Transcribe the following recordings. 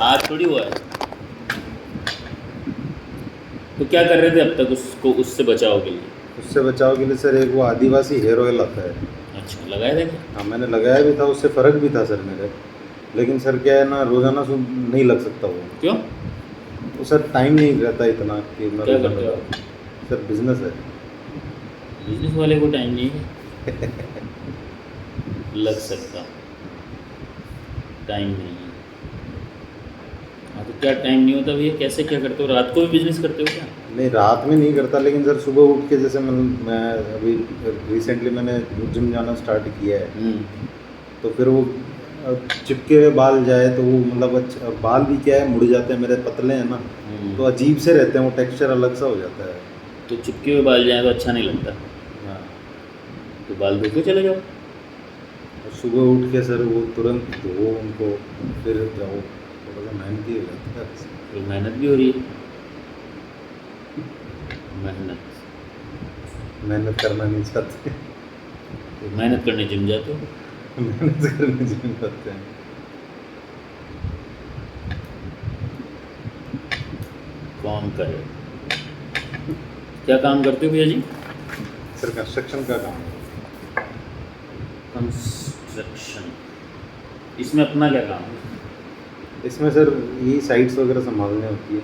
आज थोड़ी हुआ है। तो क्या कर रहे थे अब तक उसको उससे बचाव के लिए? उससे बचाव के लिए सर एक वो आदिवासी हेयर ऑयल आता है। अच्छा, लगाए थे क्या? हाँ मैंने लगाया भी था, उससे फ़र्क भी था सर मेरे। लेकिन सर क्या है ना, रोज़ाना नहीं लग सकता वो। क्यों? वो सर टाइम नहीं रहता इतना कि मैं क्या रोज़ाना करते हो लगाऊँ। आप? सर बिज़नेस है। बिजनेस वाले को टाइम नहीं है। लग सकता, टाइम नहीं है। हाँ, तो क्या टाइम नहीं होता भैया? कैसे क्या करते हो? रात को भी बिजनेस करते हो क्या? नहीं रात में नहीं करता, लेकिन सर सुबह उठ के जैसे मैं अभी रिसेंटली मैंने जिम जाना स्टार्ट किया है। तो फिर वो चिपके हुए बाल जाए तो वो मतलब अच्छा, बाल भी क्या है मुड़ जाते हैं मेरे, पतले हैं ना, तो अजीब से रहते हैं, वो टेक्सचर अलग सा हो जाता है। तो चिपके हुए बाल जाए तो अच्छा नहीं लगता। हाँ। तो बाल धो के चले जाओ। और सुबह उठ के सर वो तुरंत धो उनको, फिर जाओ, थोड़ा सा मेहनती हो जाता है। तो मेहनत भी हो रही है। मेहनत मेहनत करना नहीं चाहते। तो मेहनत करने जिम जाते हो। मेहनत करने जिम जाते हैं। कौन करे? क्या काम करते हो भैया जी? सर कंस्ट्रक्शन का काम है। कंस्ट्रक्शन। इसमें अपना क्या काम है? इसमें सर यही साइट्स वगैरह संभालने होती है।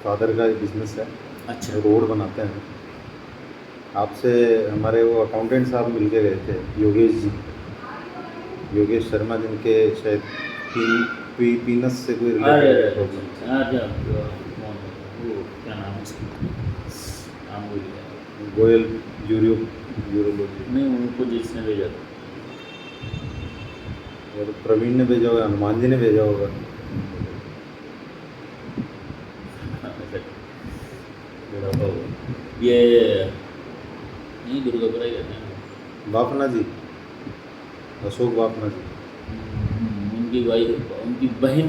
फादर का बिजनेस है, अच्छा। रोड बनाते हैं। आपसे हमारे वो अकाउंटेंट साहब मिल के गए थे, योगेश जी, योगेश शर्मा, जिनके शायद पीनस से कोई अरे रिलेटेड अरे प्रॉब्लम थी। अच्छा, वो क्या नाम है उसका? नाम भूल गया। गोयल यूरोलॉजी। नहीं, उनको जिसने भेजा था। और प्रवीण ने भेजा होगा, हनुमान जी ने भेजा होगा। ये नहीं, दुर्गापुरा ही रहते हैं। बापना जी, अशोक बापना जी। उनकी वाइफ, उनकी बहन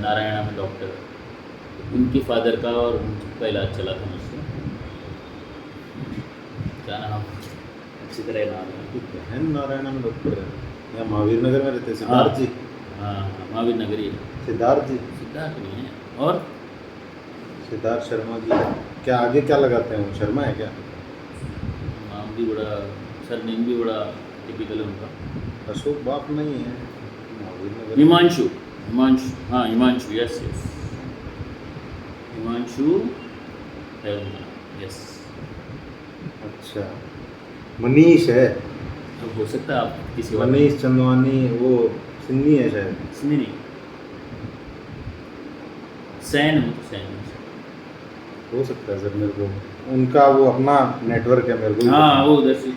नारायणा में डॉक्टर है। उनके फादर का और उनका इलाज चला था मुझसे। क्या नाम? अच्छी तरह नाम है। उनकी बहन नारायणा में डॉक्टर है, या महावीर नगर में रहते हैं, हाँ सिद्धार्थ जी। हाँ हाँ, महावीर नगरी है। सिद्धार्थ जी। सिद्धार्थ नहीं है। और सिद्धार्थ शर्मा जी। क्या आगे क्या लगाते हैं, वो शर्मा है क्या? नाम भी बड़ा, सरनेम भी बड़ा टिपिकल है उनका। अशोक बाप नहीं है, महावीर नगर। हिमांशु। हिमांशु, हाँ हिमांशु, यस यस। हिमांशु है उनका नाम, यस। अच्छा, मनीष है। अब हो सकता है आप किसी और मनीष चंदवानी, वो सिन्नी है शायद। सुनिए नहीं, सैन हो तो सैन। हो सकता है सर, मेरे को उनका वो अपना नेटवर्क है, मेरे को भी हाँ, पता वो उधर से।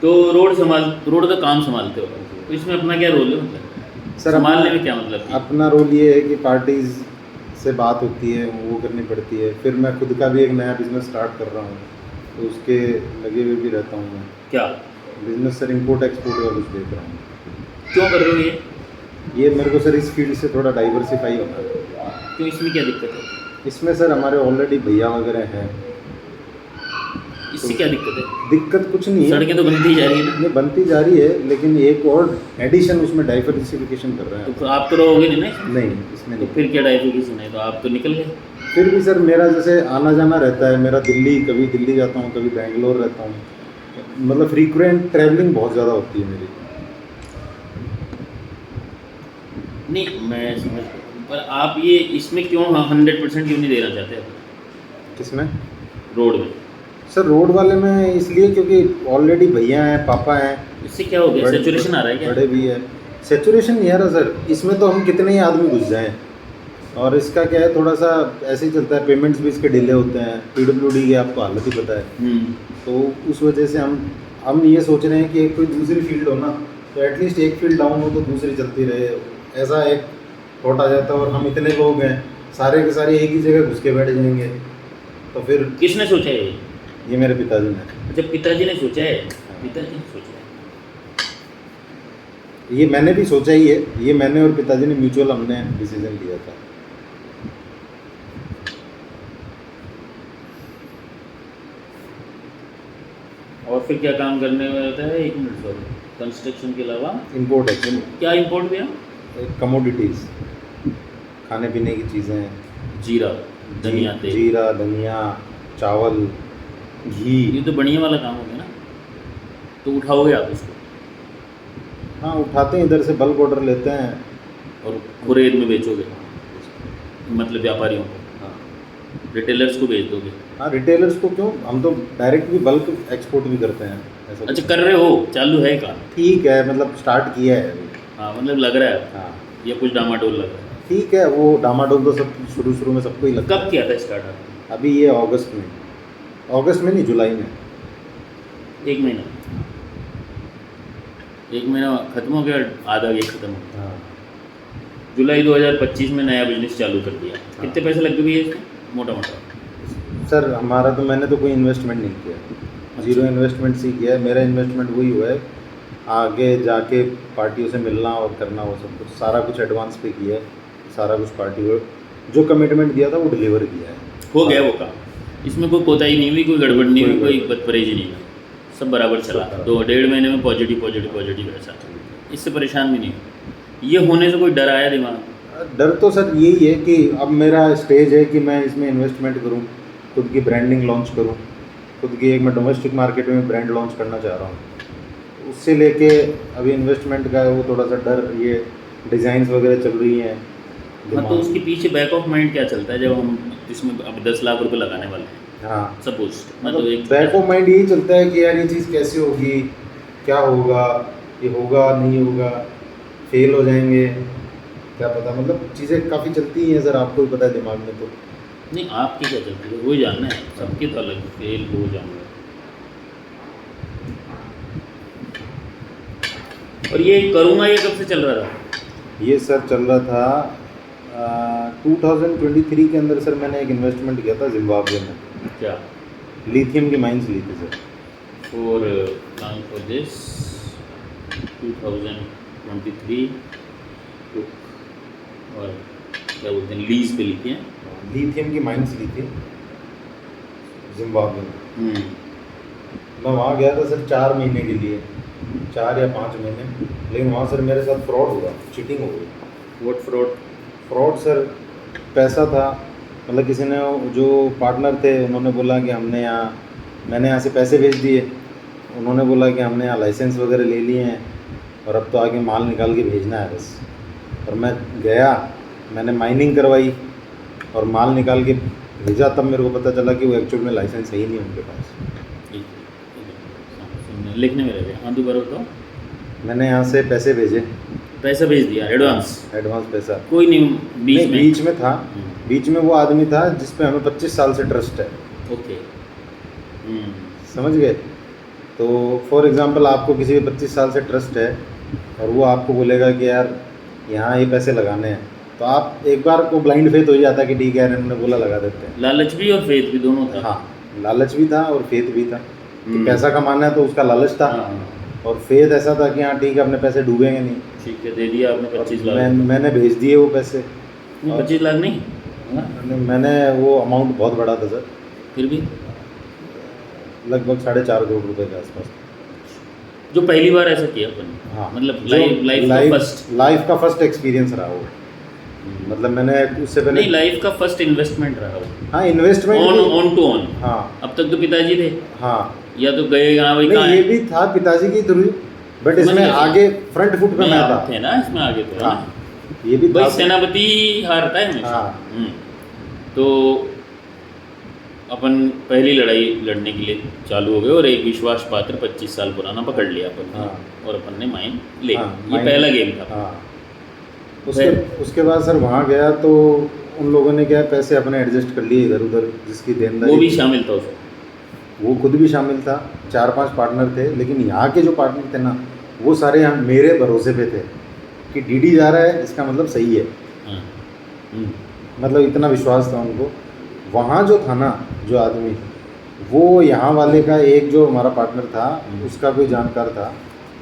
तो रोड का काम संभालते हो, तो इसमें अपना क्या रोल है? मतलब सर संभालने अपना में क्या मतलब कि? अपना रोल ये है कि पार्टीज से बात होती है, वो करनी पड़ती है। फिर मैं खुद का भी एक नया बिजनेस स्टार्ट कर रहा हूँ, तो उसके लगे हुए भी रहता हूँ मैं। क्या? बिजनेस सर इंपोर्ट एक्सपोर्ट का कुछ देख रहा हूँ। क्यों कर रहे हो ये? ये मेरे को सर इस फील्ड से थोड़ा डाइवर्सिफाई होना है। क्यों, इसमें क्या दिक्कत है? इसमें सर हमारे ऑलरेडी भैया वगैरह हैं। इससे क्या दिक्कत है? दिक्कत कुछ नहीं है। सड़कें तो बनती ही जा रही है ना। ये बनती जा रही है, लेकिन एक और एडिशन उसमें डाइवर्सिफिकेशन कर रहे तो हैं। फिर आप तो रहोगे नहीं ना इसमें? नहीं, इसमें तो नहीं। फिर क्या डाइवर्सिफिकेशन है? तो आप तो निकल गए। फिर भी सर मेरा जैसे आना जाना रहता है, मेरा दिल्ली, कभी दिल्ली जाता हूँ, कभी बैंगलोर रहता हूँ, मतलब फ्रीक्वेंट ट्रैवलिंग बहुत ज़्यादा होती है मेरी। नहीं, मैं समझ गया, पर आप ये इसमें क्यों 100% क्यों नहीं देना चाहते आप? किसमें? रोड में। सर रोड वाले में इसलिए क्योंकि ऑलरेडी भैया हैं, पापा हैं, इससे क्या हो गया? सेचुरेशन आ रहा है क्या? बड़े भी है। सेचुरेशन नहीं आ रहा सर, इसमें तो हम कितने ही आदमी घुस जाएं। और इसका क्या है, थोड़ा सा ऐसे ही चलता है, पेमेंट्स भी इसके डिले होते हैं, PWD की आपको हालत ही पता है। तो उस वजह से हम ये सोच रहे हैं कि एक कोई दूसरी फील्ड हो ना, तो एटलीस्ट एक फील्ड डाउन हो तो दूसरी चलती रहे, ऐसा एक थॉट आ जाता है। और हम इतने लोग हैं, सारे के सारे एक ही जगह घुस के बैठ जाएंगे, तो फिर। किसने सोचा है ये? ये मेरे पिताजी ने। अच्छा, पिताजी ने सोचा है। पिताजी ने सोचा है। ये मैंने भी सोचा ही है, ये मैंने और पिताजी ने म्यूचुअल हमने डिसीजन लिया था। और फिर क्या काम करने में रहता है? 1 मिनट सॉरी, कंस्ट्रक्शन के अलावा इंपोर्ट एक्सपोर्ट, क्या इंपोर्ट भी है? कमोडिटीज़। खाने पीने की चीज़ें, जीरा, धनिया तेल, जीरा, धनिया, चावल, घी। ये तो बढ़िया वाला काम हो गया ना। तो उठाओगे आप इसको हाँ उठाते हैं, इधर से बल्क ऑर्डर लेते हैं। और खुरेद में बेचोगे, मतलब व्यापारियों को, हाँ रिटेलर्स को बेच दोगे। हाँ रिटेलर्स को क्यों, हम तो डायरेक्ट भी बल्क एक्सपोर्ट भी करते हैं ऐसा अच्छा, कुछ कर रहे हो, चालू है काम? ठीक है, मतलब स्टार्ट किया है अभी। हाँ, मतलब लग रहा है हाँ या कुछ डामाडोल लग रहा है। ठीक है, वो डामाडोल तो सब शुरू में सबको ही लगता कब किया था स्टार्ट आपने? है। अभी ये अगस्त में नहीं, जुलाई में। एक महीना, एक महीना खत्म हो गया, आधा ये खत्म हो गया। हाँ जुलाई 2025 में नया बिजनेस चालू कर दिया। कितने पैसे लग गए इसमें मोटा मोटा? सर हमारा तो, मैंने तो कोई इन्वेस्टमेंट नहीं किया, जीरो इन्वेस्टमेंट से ही किया है। मेरा इन्वेस्टमेंट वही हुआ है, आगे जाके पार्टियों से मिलना और करना, वो सब कुछ सारा कुछ एडवांस पे किया है। सारा कुछ पार्टी को जो कमिटमेंट दिया था वो डिलीवर किया है। हो गया वो काम, इसमें कोई कोताही नहीं हुई, कोई गड़बड़ नहीं हुई, कोई कोई बदपरेजी नहीं हुई, सब बराबर चला। सब बराबर। 2-1.5 महीने में पॉजिटिव ऐसा, इससे परेशान भी नहीं हुई। ये होने से कोई डर आया दिमाग में? डर तो सर यही है कि अब मेरा स्टेज है कि मैं इसमें इन्वेस्टमेंट करूं, खुद की ब्रांडिंग लॉन्च करूं, खुद की एक मैं डोमेस्टिक मार्केट में ब्रांड लॉन्च करना चाह रहा हूं। उससे लेके अभी इन्वेस्टमेंट का वो थोड़ा सा डर, ये डिज़ाइंस वगैरह चल रही हैं हाँ, दिमाग तो में। उसके पीछे बैक ऑफ माइंड क्या चलता है जब हम इसमें अब 10 लाख रुपए लगाने वाले हैं? हाँ सपोज मतलब बैक ऑफ माइंड यही चलता है कि यार ये चीज़ कैसे होगी, क्या होगा, ये होगा नहीं होगा, फेल हो जाएंगे, क्या पता। मतलब चीज़ें काफ़ी चलती हैं सर, आपको भी पता है दिमाग में। तो नहीं, आपकी क्या चलती है वही जानना है, सबके तो अलग फेल हो जाऊंगा। और ये करूँगा, ये कब से चल रहा था? ये सर चल रहा था 2023 के अंदर। सर मैंने एक इन्वेस्टमेंट किया था जिम्बाब्वे में, क्या? लिथियम की माइंस ली थी sir. For plan for this 2023 और क्या बोलते हैं, लीज पे लिखी है। लिथियम की माइंस ली थी जिम्बाब्वे में। मैं वहाँ गया था सर 4 महीने के लिए, 4 या 5 महीने। लेकिन वहाँ सर मेरे साथ फ्रॉड हुआ, चीटिंग हो गई। What fraud? फ्रॉड सर, पैसा था, मतलब किसी ने, जो पार्टनर थे उन्होंने बोला कि मैंने यहाँ से पैसे भेज दिए। उन्होंने बोला कि हमने यहाँ लाइसेंस वगैरह ले लिए हैं और अब तो आगे माल निकाल के भेजना है बस। और मैं गया, मैंने माइनिंग करवाई और माल निकाल के भेजा, तब मेरे को पता चला कि वो एक्चुअल में लाइसेंस है ही नहीं उनके पास। लिखने में रह गया। हाँ, दोबारा बताओ। मैंने यहाँ से पैसे भेजे, पैसा भेज दिया एडवांस? एडवांस पैसा कोई नहीं, बीच में था। बीच में वो आदमी था जिस पे हमें 25 साल से ट्रस्ट है। ओके। समझ गए? तो फॉर एग्जांपल आपको किसी पे 25 साल से ट्रस्ट है और वो आपको बोलेगा कि यार यहाँ ये पैसे लगाने हैं, तो आप एक बार को ब्लाइंड फेथ हो जाता है कि ठीक है यार इन्होंने बोला लगा देते हैं। लालच भी और फेथ भी दोनों था। हाँ, लालच भी था और फेथ भी था कि पैसा कमाना है, तो उसका लालच था। हाँ, और फेथ ऐसा था कि हाँ ठीक है अपने पैसे डूबेंगे नहीं। ठीक है, दे दिया आपने 25 लाख। मैंने भेज दिए वो पैसे। 25 लाख नहीं, मैंने वो अमाउंट बहुत बड़ा था सर, फिर भी लगभग 4.5 करोड़ रुपए के आसपास। जो पहली बार ऐसा किया अपन। हाँ, मतलब जो लाइफ का फर्स्ट एक्सपीरियंस रहा वो। मतलब मैंने उससे पहले नहीं, लाइफ का फर्स्ट इन्वेस्टमेंट रहा वो। हाँ, इन्वेस्टमेंट ऑन टू ऑन। हाँ, अब तक तो पिताजी थे। हाँ, या तो गए यहाँ भाई, नहीं ये भी था पिताजी की थ्रू, बट इसमें आगे फ्रंट फुट पे मैं था। थे ना इसमें आगे तो। हाँ, ये भी भाई था। सेनापति हारता है हमेशा। हाँ। तो अपन पहली लड़ाई लड़ने के लिए चालू हो गए और एक विश्वास पात्र 25 साल पुराना पकड़ लिया अपन ने। हाँ। और अपन ने माइन ले हाँ, ये पहला गेम था। हाँ। उसके बाद सर वहाँ गया तो उन लोगों ने क्या पैसे अपने एडजस्ट कर लिए इधर उधर, जिसकी देनदारी। वो भी शामिल था उसमें? वो खुद भी शामिल था, 4-5 पार्टनर थे। लेकिन यहाँ के जो पार्टनर थे ना, वो सारे यहाँ मेरे भरोसे पे थे कि डीडी जा रहा है इसका मतलब सही है। हाँ। मतलब इतना विश्वास था उनको। वहाँ जो था ना, जो आदमी, वो यहाँ वाले का एक जो हमारा पार्टनर था उसका कोई जानकार था,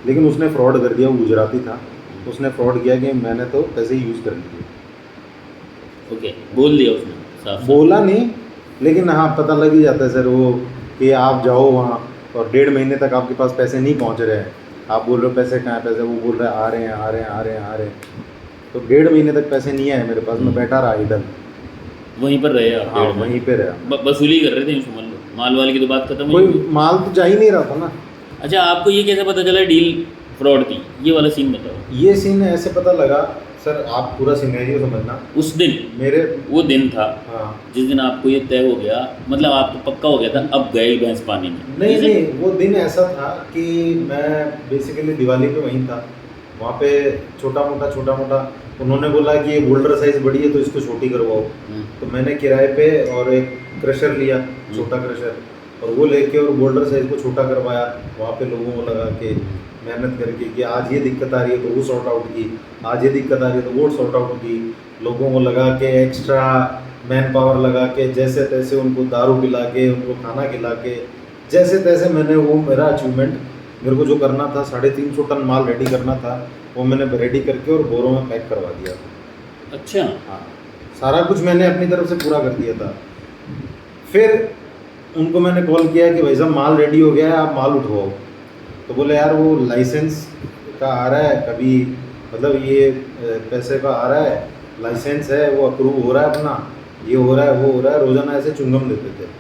लेकिन उसने फ्रॉड कर दिया। वो गुजराती था, उसने फ्रॉड किया कि मैंने तो पैसे यूज़ कर लिए। ओके, बोल दिया उसने साफ? बोला नहीं, लेकिन हाँ पता लग ही जाता है सर वो, कि आप जाओ वहाँ और 1.5 महीने तक आपके पास पैसे नहीं पहुँच रहे हैं। आप बोल रहे हो पैसे कहाँ है पैसे, वो बोल रहे हैं आ रहे हैं। तो 1.5 महीने तक पैसे नहीं आए मेरे पास, मैं बैठा रहा आइडल। वहीं पर रहे आप? हाँ डेढ़ महीने वहीं पे रहा। वसूली कर रहे थे, यूँ समझ लो, माल वाले की तो बात खत्म कोई हुई। माल तो जा ही नहीं रहा था ना। अच्छा, आपको ये कैसे पता चला डील फ्रॉड थी? ये वाला सीन बताओ। ये सीन ऐसे पता लगा सर, आप पूरा सिनेरियो समझना। उस दिन, मेरे वो दिन था हाँ जिस दिन आपको ये तय हो गया, मतलब आपको पक्का हो गया था अब गए भैंस पानी में? नहीं Is it? नहीं, वो दिन ऐसा था कि मैं बेसिकली दिवाली पे वहीं था। वहाँ पे छोटा मोटा उन्होंने बोला कि ये बोल्डर साइज़ बड़ी है तो इसको छोटी करवाओ। तो मैंने किराए पे और एक क्रशर लिया, छोटा क्रशर, और वो लेके और बोल्डर साइज़ को छोटा करवाया। वहाँ पे लोगों को लगा के मेहनत करके कि आज ये दिक्कत आ रही है तो वो सॉर्ट आउट की, आज ये दिक्कत आ रही है तो वो सॉर्ट आउट की। लोगों को लगा के एक्स्ट्रा मैन पावर लगा के जैसे तैसे उनको दारू पिला के, उनको खाना खिला के, जैसे तैसे मैंने वो मेरा अचीवमेंट, मेरे को जो करना था 350 टन माल रेडी करना था, वो मैंने रेडी करके और बोरों में पैक करवा दिया था। अच्छा, हाँ, सारा कुछ मैंने अपनी तरफ से पूरा कर दिया था। फिर उनको मैंने कॉल किया कि भाई साहब माल रेडी हो गया है, आप माल उठवाओ। तो बोले यार वो लाइसेंस का आ रहा है, कभी मतलब ये पैसे का आ रहा है, लाइसेंस है वो अप्रूव हो रहा है अपना, ये हो रहा है वो हो रहा है। रोज़ाना ऐसे चुंगम देते थे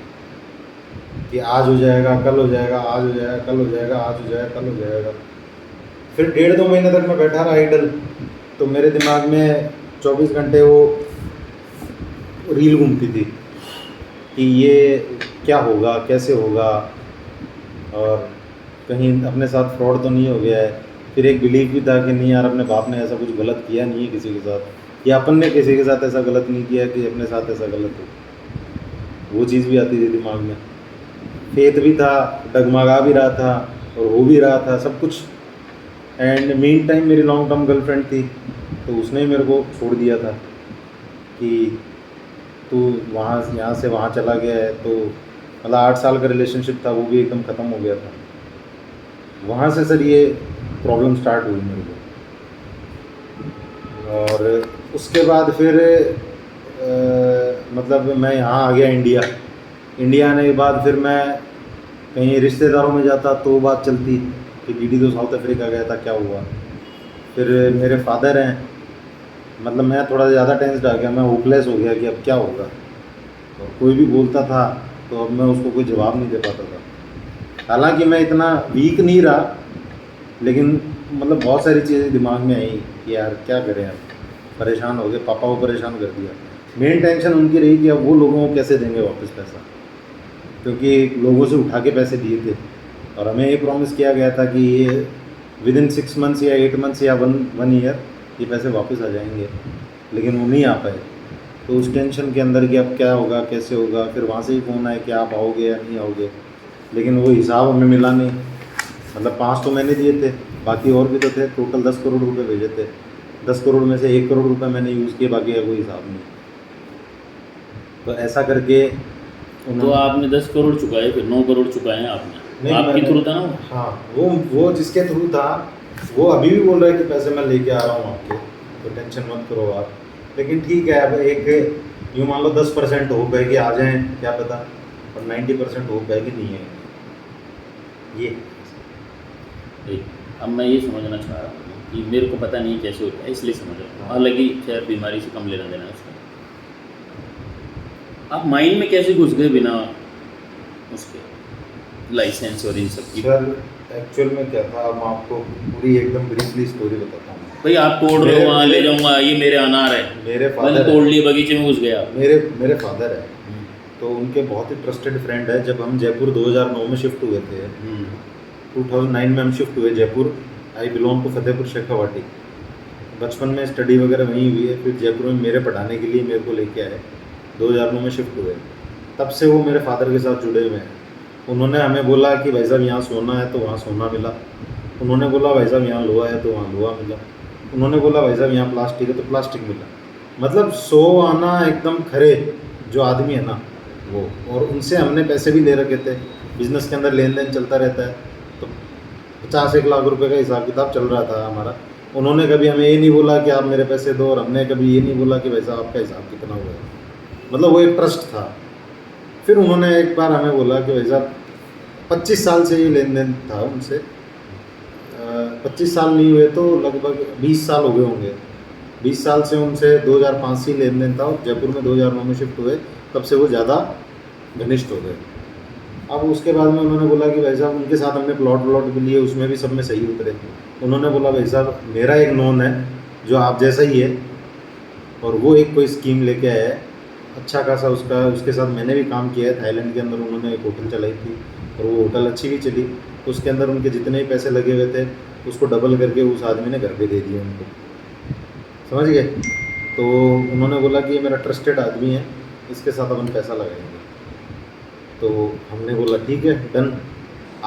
कि आज हो जाएगा, कल हो जाएगा, आज हो जाएगा, कल हो जाएगा, आज हो जाएगा, कल हो जाएगा। फिर 1.5-2 महीने तक मैं बैठा रहा आइडल। तो मेरे दिमाग में 24 घंटे वो रील घूमती थी कि ये क्या होगा, कैसे होगा, और कहीं अपने साथ फ्रॉड तो नहीं हो गया है। फिर एक बिलीव भी था कि नहीं यार, अपने बाप ने ऐसा कुछ गलत किया नहीं है किसी के साथ, या अपन ने किसी के साथ ऐसा गलत नहीं किया कि अपने साथ ऐसा गलत हो। वो चीज़ भी आती थी दिमाग में, फेथ भी था, डगमगा भी रहा था और हो भी रहा था सब कुछ। एंड मीन टाइम मेरी लॉन्ग टर्म गर्लफ्रेंड थी, तो उसने ही मेरे को छोड़ दिया था कि तू वहाँ यहाँ से वहाँ चला गया है। तो मतलब 8 साल का रिलेशनशिप था, वो भी एकदम ख़त्म हो गया था। वहाँ से सर ये प्रॉब्लम स्टार्ट हुई मेरे को। और उसके बाद फिर मतलब मैं यहाँ आ गया इंडिया आने के बाद फिर मैं कहीं रिश्तेदारों में जाता तो बात चलती कि दीदी तो साउथ अफ्रीका गया था, क्या हुआ। फिर मेरे फादर हैं, मतलब मैं थोड़ा ज़्यादा टेंस्ड आ गया, मैं होपलेस हो गया कि अब क्या होगा। तो कोई भी बोलता था तो अब मैं उसको कोई जवाब नहीं दे पाता था। हालांकि मैं इतना वीक नहीं रहा, लेकिन मतलब बहुत सारी चीज़ें दिमाग में आई कि यार क्या करें, अब परेशान हो गए, पापा को परेशान कर दिया। मेन टेंशन उनकी रही कि अब वो लोगों को कैसे देंगे वापस पैसा, क्योंकि लोगों से उठा के पैसे दिए थे और हमें ये प्रॉमिस किया गया था कि ये विदिन 6 मंथ्स या 8 मंथ्स या वन ईयर ये पैसे वापस आ जाएंगे, लेकिन वो नहीं आ पाए। तो उस टेंशन के अंदर कि अब क्या होगा, कैसे होगा। फिर वहाँ से ही फ़ोन आया कि आप आओगे या नहीं आओगे, लेकिन वो हिसाब हमें मिला नहीं। मतलब 5 तो मैंने दिए थे, बाकी और भी तो थे, टोटल 10 करोड़ रुपए भेजे थे। 10 करोड़ में से 1 करोड़ रुपए मैंने यूज़ किए, बाकी का कोई हिसाब नहीं। तो ऐसा करके तो आपने 10 करोड़ चुकाए, फिर 9 करोड़ चुकाए हैं आपने? नहीं, आपके मैंने- थ्रू था ना वो? हाँ, वो जिसके थ्रू था वो अभी भी बोल रहा है कि पैसे मैं लेके आ रहा हूँ आपके, तो टेंशन मत करो आप। लेकिन ठीक है, अब एक यूँ मान लो 10% होप है कि आ जाएं, क्या पता, और 90% होप है कि नहीं है ये। ठीक, अब मैं ये समझना चाह रहा हूँ कि मेरे को पता नहीं कैसे होता है, इसलिए समझ रहा हूँ। हालांकि शायद बीमारी से कम लेना देना है उसका। आप माइंड में कैसे घुस गए बिना उसके लाइसेंस और इन सब की? सर एक्चुअल में क्या था, मैं आपको पूरी एकदम ब्रीफली स्टोरी बताता हूँ। भाई आप तोड़ रहे हो, वहाँ ले जाऊँगा, ये मेरे अनार है, मेरे मैंने फादर तोड़ लिए, बगीचे में घुस गया। मेरे फादर है, तो उनके बहुत ही ट्रस्टेड फ्रेंड है। जब हम जयपुर 2009 में शिफ्ट हुए थे, 2009 में हम शिफ्ट हुए Jaipur. I belong to Fatehpur Shekhawati. बचपन में स्टडी वगैरह वहीं हुई है, फिर जयपुर में मेरे पढ़ाने के लिए मेरे को लेके आए, 2009 में शिफ्ट हुए। तब से वो मेरे फादर के साथ जुड़े हुए हैं। उन्होंने हमें बोला कि भाई साहब यहाँ सोना है तो वहाँ सोना मिला, उन्होंने बोला भाई साहब यहाँ लोहा है तो वहाँ लोहा मिला, उन्होंने बोला भाई साहब यहाँ प्लास्टिक है तो प्लास्टिक मिला। मतलब 100 आना एकदम खरे जो आदमी है ना वो। और उनसे हमने पैसे भी ले रखे थे, बिज़नेस के अंदर लेन देन चलता रहता है, तो 50-1 लाख रुपए का हिसाब किताब चल रहा था हमारा। उन्होंने कभी हमें ये नहीं बोला कि आप मेरे पैसे दो, और हमने कभी ये नहीं बोला कि भाई साहब आपका हिसाब कितना हुआ है। मतलब वो एक ट्रस्ट था। फिर उन्होंने एक बार हमें बोला कि भाई साहब 25 साल से ये लेन देन था उनसे, 25 साल नहीं हुए तो लगभग 20 साल हो गए होंगे। 20 साल से उनसे 2005 से ही लेन देन था और जयपुर में 2009 में शिफ्ट हुए, तब से वो ज़्यादा घनिष्ठ हो गए। अब उसके बाद में उन्होंने बोला कि भाई साहब उनके साथ हमने प्लॉट भी लिए, उसमें भी सब में सही उतरे। उन्होंने बोला भाई साहब मेरा एक नोन है जो आप जैसा ही है, और वो एक कोई स्कीम लेके आया है अच्छा खासा, उसके साथ मैंने भी काम किया है थाईलैंड के अंदर। उन्होंने एक होटल चलाई थी और वो होटल अच्छी भी चली, उसके अंदर उनके जितने भी पैसे लगे हुए थे उसको डबल करके उस आदमी ने घर पे दे दिए उनको, समझ गए। तो उन्होंने बोला कि ये मेरा ट्रस्टेड आदमी है, इसके साथ अपन पैसा लगाएंगे। तो हमने बोला ठीक है डन।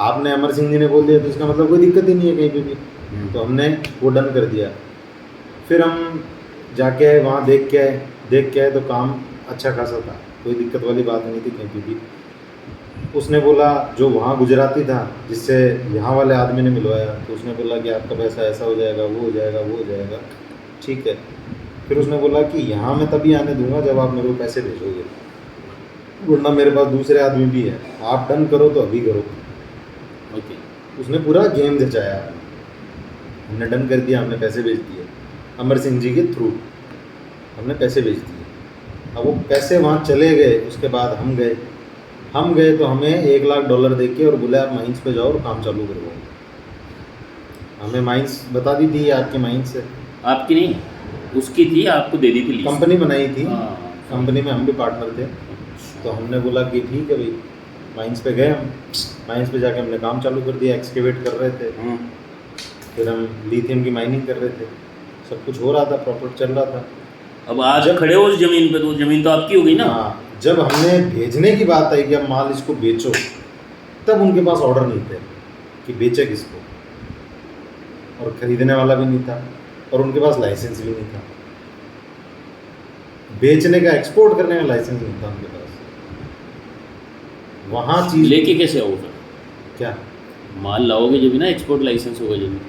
आपने अमर सिंह जी ने बोल दिया तो इसका मतलब कोई दिक्कत ही नहीं है कहीं पे भी। तो हमने वो डन कर दिया। फिर हम जाके आए वहाँ, देख के आए तो काम अच्छा खासा था, कोई दिक्कत वाली बात नहीं थी कहीं पे भी। उसने बोला जो वहाँ गुजराती था जिससे यहाँ वाले आदमी ने मिलवाया, तो उसने बोला कि आपका पैसा ऐसा हो जाएगा, वो हो जाएगा, वो हो जाएगा, ठीक है। फिर उसने बोला कि यहाँ मैं तभी आने दूंगा जब आप मेरे को पैसे भेजोगे, वरना मेरे पास दूसरे आदमी भी है, आप डन करो तो अभी करो। ओके। उसने पूरा गेम जचाया, हमने डन कर दिया, हमने पैसे भेज दिए अमर सिंह जी के थ्रू, हमने पैसे भेज दिए। अब वो पैसे वहाँ चले गए, उसके बाद हम गए तो हमें $1 लाख दे के और बोले आप माइंस पे जाओ और काम चालू करवाओ। हमें माइंस बता दी थी आपकी माइंस है, आपकी नहीं, उसकी थी, आपको दे दी थी लीज। कंपनी बनाई थी, हाँ। कंपनी में हम भी पार्टनर थे। तो हमने बोला कि ठीक है भाई, माइंस पे गए हम, माइंस पे जाके हमने काम चालू कर दिया, एक्सकेवेट कर रहे थे, फिर हम लिथियम की माइनिंग कर रहे थे, सब कुछ हो रहा था, प्रॉफिट चल रहा था। अब आज जब खड़े हो उस जमीन पे, तो जमीन तो आपकी हो गई ना। हाँ, जब हमने भेजने की बात आई कि अब माल इसको बेचो, तब उनके पास ऑर्डर नहीं थे कि बेचे किसको, और खरीदने वाला भी नहीं था, और उनके पास लाइसेंस भी नहीं था, बेचने का, एक्सपोर्ट करने का लाइसेंस नहीं था उनके पास। वहाँ चीज़ लेके कैसे आओगे? क्या माल लाओगे जब भी ना, एक्सपोर्ट लाइसेंस होगा जब।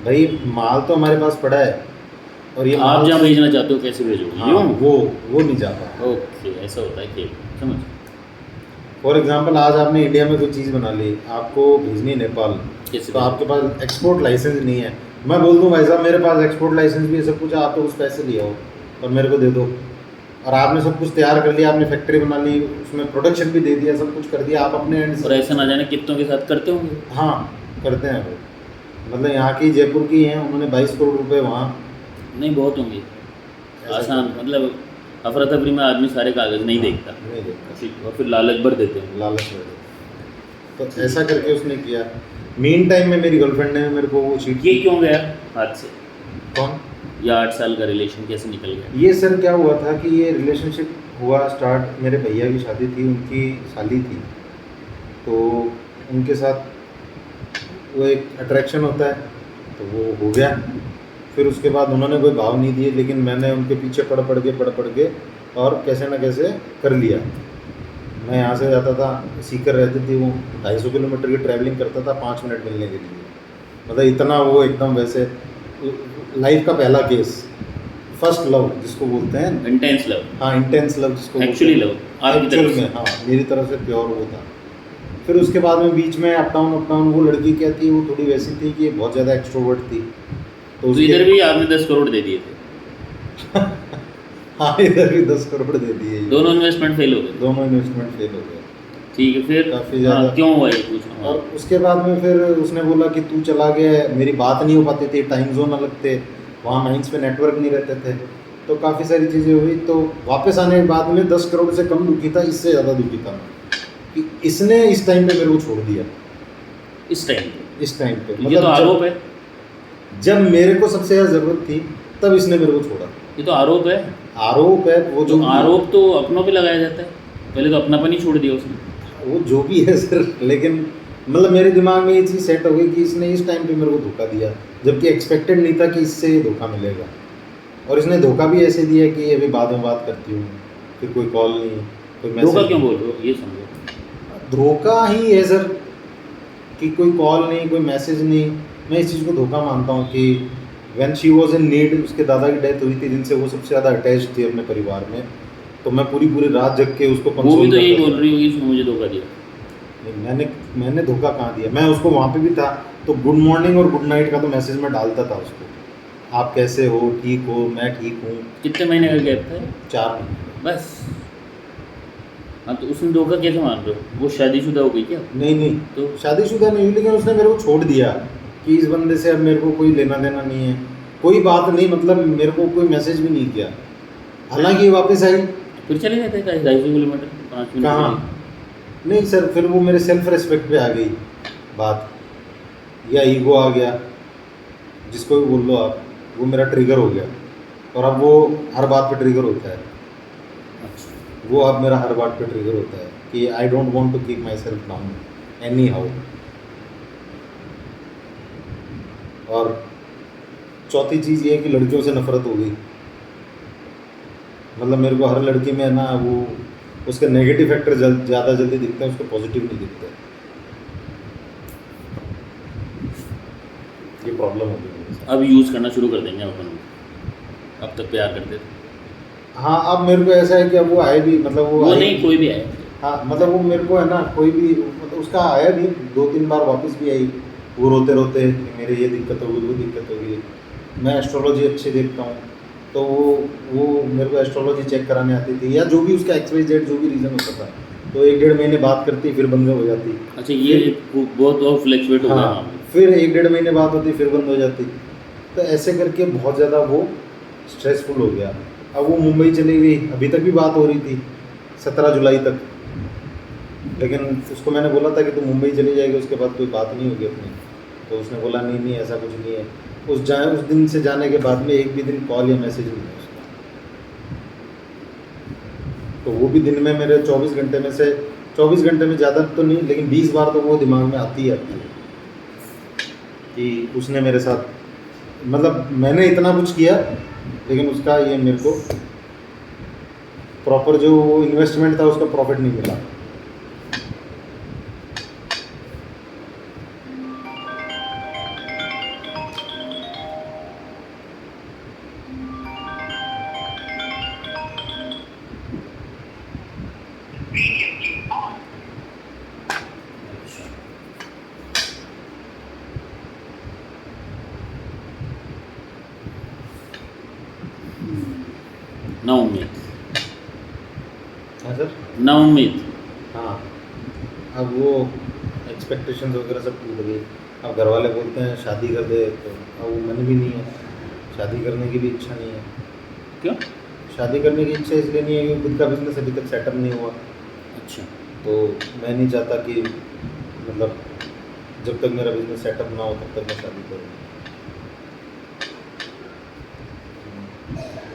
भाई, माल तो हमारे पास पड़ा है, और ये आप जहाँ भेजना चाहते हो कैसे भेजोगे? हाँ, वो नहीं जाता। ओके, ऐसा होता है कि समझ। फॉर एग्जांपल आज आपने इंडिया में कोई चीज़ बना ली, आपको भेजनी है नेपाल, कैसे तो आपके पास एक्सपोर्ट लाइसेंस नहीं है। मैं बोल दूँ भाई साहब मेरे पास एक्सपोर्ट लाइसेंस भी है, सब कुछ है, आप तो उस पैसे ले आओ और मेरे को दे दो, और आपने सब कुछ तैयार कर लिया, आपने फैक्ट्री बना ली, उसमें प्रोडक्शन भी दे दिया, सब कुछ कर दिया आप अपने एंड और ऐसा ना जाने कितनों के साथ करते होंगे। हाँ, करते हैं वो, मतलब यहाँ की जयपुर की हैं, उन्होंने 22 करोड़ रुपए वहाँ। नहीं, बहुत होंगे आसान, मतलब अफरा तफरी में आदमी सारे कागज नहीं देखता, नहीं देखता, और फिर लालच भर देते हैं। लालच में देता। तो ऐसा करके उसने किया। मीन टाइम में मेरी गर्लफ्रेंड ने मेरे को वो चीट ये क्यों गया हाथ से? कौन? या 8 साल का रिलेशन कैसे निकल गया? ये सर क्या हुआ था कि ये रिलेशनशिप हुआ स्टार्ट, मेरे भैया की शादी थी, उनकी साली थी, तो उनके साथ वो एक अट्रैक्शन होता है, तो वो हो गया। फिर उसके बाद उन्होंने कोई भाव नहीं दिए, लेकिन मैंने उनके पीछे पढ़ पढ़ के और कैसे ना कैसे कर लिया। मैं यहाँ से जाता था, सीकर रहती थी वो, 250 किलोमीटर की ट्रैवलिंग करता था 5 मिनट मिलने के लिए, मतलब इतना वो एकदम वैसे। लाइफ का पहला केस, फर्स्ट लव जिसको बोलते हैं, इंटेंस लव। हाँ, इंटेंस लव जिसको एक्चुअली लव आपकी एक्चुअल तरफ से। में, हाँ, मेरी तरफ से प्योर वो था। फिर उसके बाद में बीच में अप डाउन, वो लड़की क्या थी, वो थोड़ी वैसी थी कि बहुत ज़्यादा एक्सट्रोवर्ट थी, तो तो इधर भी आपने 10 करोड़ दे दिए थे। हाँ, इधर भी 10 करोड़ दे दिए। दोनों इन्वेस्टमेंट फेल हो गए। दोनों इन्वेस्टमेंट फेल हो गए। ठीक है, फिर काफ़ी ज़्यादा। क्यों हुआ ये पूछना। और उसके बाद में फिर उसने बोला कि तू चला गया, मेरी बात नहीं हो पाती थी, टाइम जोन अलग थे, वहाँ माइंस पे नेटवर्क नहीं रहते थे, तो काफ़ी सारी चीज़ें हुई। तो वापस आने के बाद में 10 करोड़ से कम दुखी था, इससे ज़्यादा दुखी था मैं कि इसने इस टाइम पे मेरे को छोड़ दिया। इस टाइम पे ये तो आरोप है। जब मेरे को सबसे ज़्यादा ज़रूरत थी तब इसने मेरे को छोड़ा। ये तो आरोप है। आरोप है वो, जो आरोप तो अपनों पे लगाया जाता है, पहले तो अपनापन ही छोड़ दिया उसने। वो जो भी है सर, लेकिन मतलब मेरे दिमाग में ये चीज़ सेट हो गई कि इसने इस टाइम पे मेरे को धोखा दिया, जबकि एक्सपेक्टेड नहीं था कि इससे ये धोखा मिलेगा। और इसने धोखा भी ऐसे दिया कि अभी बाद में बात करती हूँ, फिर कोई कॉल नहीं, कोई मैसेज। धोखा क्यों बोल रहे हो, ये समझो। धोखा ही है सर कि कोई कॉल नहीं, कोई मैसेज नहीं। मैं इस चीज़ को धोखा मानता हूँ कि when she was in need, उसके दादा की डेथ हुई थी, जिनसे वो सबसे ज़्यादा अटैच थी अपने परिवार में, तो मैं पूरी रात जग के उसको वो भी तो यही बोल रही होगी, उसने मुझे धोखा दिया। मैंने धोखा कहाँ दिया, मैं उसको वहाँ पे भी था तो गुड मॉर्निंग और गुड नाइट का तो मैसेज मैं डालता था उसको, आप कैसे हो, ठीक हो, मैं ठीक हूँ। कितने महीने का गैप था? 4 महीने। बस। हाँ तो उसने धोखा कैसे मान रहे हो? वो शादीशुदा हो गई क्या? नहीं नहीं, तो शादीशुदा नहीं हुई, लेकिन उसने मेरे को छोड़ दिया कि इस बंदे से अब मेरे को कोई लेना देना नहीं है, कोई बात नहीं, मतलब मेरे को कोई मैसेज भी नहीं किया। हालांकि वापस आई। फिर चले जाते 250 किलोमीटर 5 मिनट के कहाँ? लिए। नहीं सर, फिर वो मेरे सेल्फ रिस्पेक्ट पे आ गई बात, या ईगो आ गया, जिसको भी बोल लो आप, वो मेरा ट्रिगर हो गया। और अब वो हर बात पे ट्रिगर होता है, अच्छा। वो अब मेरा हर बात पे ट्रिगर होता है कि I don't want to keep myself down anyhow. और चौथी चीज़ ये है कि लड़कियों से नफरत हो गई। मतलब मेरे को हर लड़की में ना वो उसके नेगेटिव फैक्टर ज़्यादा जल्दी दिखते हैं, उसको पॉजिटिव नहीं दिखते। ये प्रॉब्लम हो गई मेरे साथ। अब यूज़ करना शुरू कर देंगे अपन। अब तक प्यार करते थे। हाँ, अब मेरे को ऐसा है कि अब वो आए भी, मतलब वो वो आए, नहीं, कोई भी आए। हाँ मतलब वो मेरे को है ना, कोई भी मतलब उसका आया भी 2-3 बार, वापस भी आई, वो रोते रोते कि मेरे ये दिक्कत होगी, वो दिक्कत होगी। मैं एस्ट्रोलॉजी अच्छी देखता हूँ, तो वो मेरे को एस्ट्रोलॉजी चेक कराने आती थी, या जो भी उसका XYZ जो भी रीज़न होता था, तो 1-1.5 महीने बात करती, फिर बंद हो जाती। अच्छा, ये बहुत और फ्लैक्चुएट हो गया हाँ, मामला। फिर 1-1.5 महीने बात होती, फिर बंद हो जाती। तो ऐसे करके बहुत ज़्यादा वो स्ट्रेसफुल हो गया। अब वो मुंबई चली गई, अभी तक भी बात हो रही थी 17 जुलाई तक, लेकिन उसको मैंने बोला था कि तू मुंबई चली जाएगी, उसके बाद कोई बात नहीं होगी अपनी। तो उसने बोला नहीं नहीं, ऐसा कुछ नहीं है। उस दिन से जाने के बाद में एक भी दिन कॉल या मैसेज नहीं है उसका। तो वो भी दिन में मेरे 24 घंटे में से 24 घंटे में ज़्यादा तो नहीं, लेकिन 20 बार तो वो दिमाग में आती है कि उसने मेरे साथ, मतलब मैंने इतना कुछ किया, लेकिन उसका ये मेरे को प्रॉपर जो इन्वेस्टमेंट था उसका प्रॉफिट नहीं मिला। ना उम्मीद। हाँ सर। ना उम्मीद। हाँ, अब वो एक्सपेक्टेशंस वगैरह सब टूट गई। अब घर वाले बोलते हैं शादी कर दे, तो अब वो मन भी नहीं है, शादी करने की भी इच्छा नहीं है। क्यों? शादी करने की इच्छा इसलिए नहीं है क्योंकि खुद का बिजनेस अभी तक सेटअप नहीं हुआ। अच्छा। तो मैं नहीं चाहता कि मतलब जब तक मेरा बिजनेस सेटअप ना हो तब तक मैं शादी करूँ।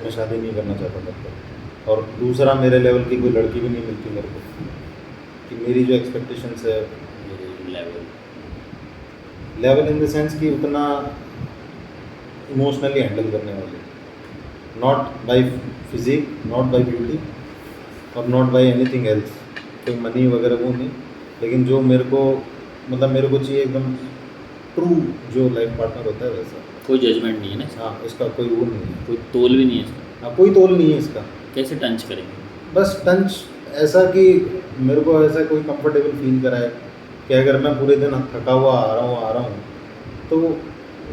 मैं शादी नहीं करना चाहता तब तक। और दूसरा, मेरे लेवल की कोई लड़की भी नहीं मिलती मेरे को, कि मेरी जो एक्सपेक्टेशंस है, लेवल इन द सेंस कि उतना इमोशनली हैंडल करने वाले, not by physique, not by beauty, और नॉट बाय एनीथिंग एल्स, कोई मनी वगैरह वो नहीं, लेकिन जो मेरे को मतलब मेरे को चाहिए एकदम ट्रू जो लाइफ पार्टनर होता है वैसा। कोई जजमेंट नहीं है ना? हाँ, इसका कोई वो नहीं है, कोई तोल भी नहीं है इसका? हाँ कोई तोल नहीं है इसका। कैसे टंच करेंगे? बस टंच ऐसा कि मेरे को ऐसा कोई कंफर्टेबल फील कराए कि अगर मैं पूरे दिन थका हुआ आ रहा हूँ तो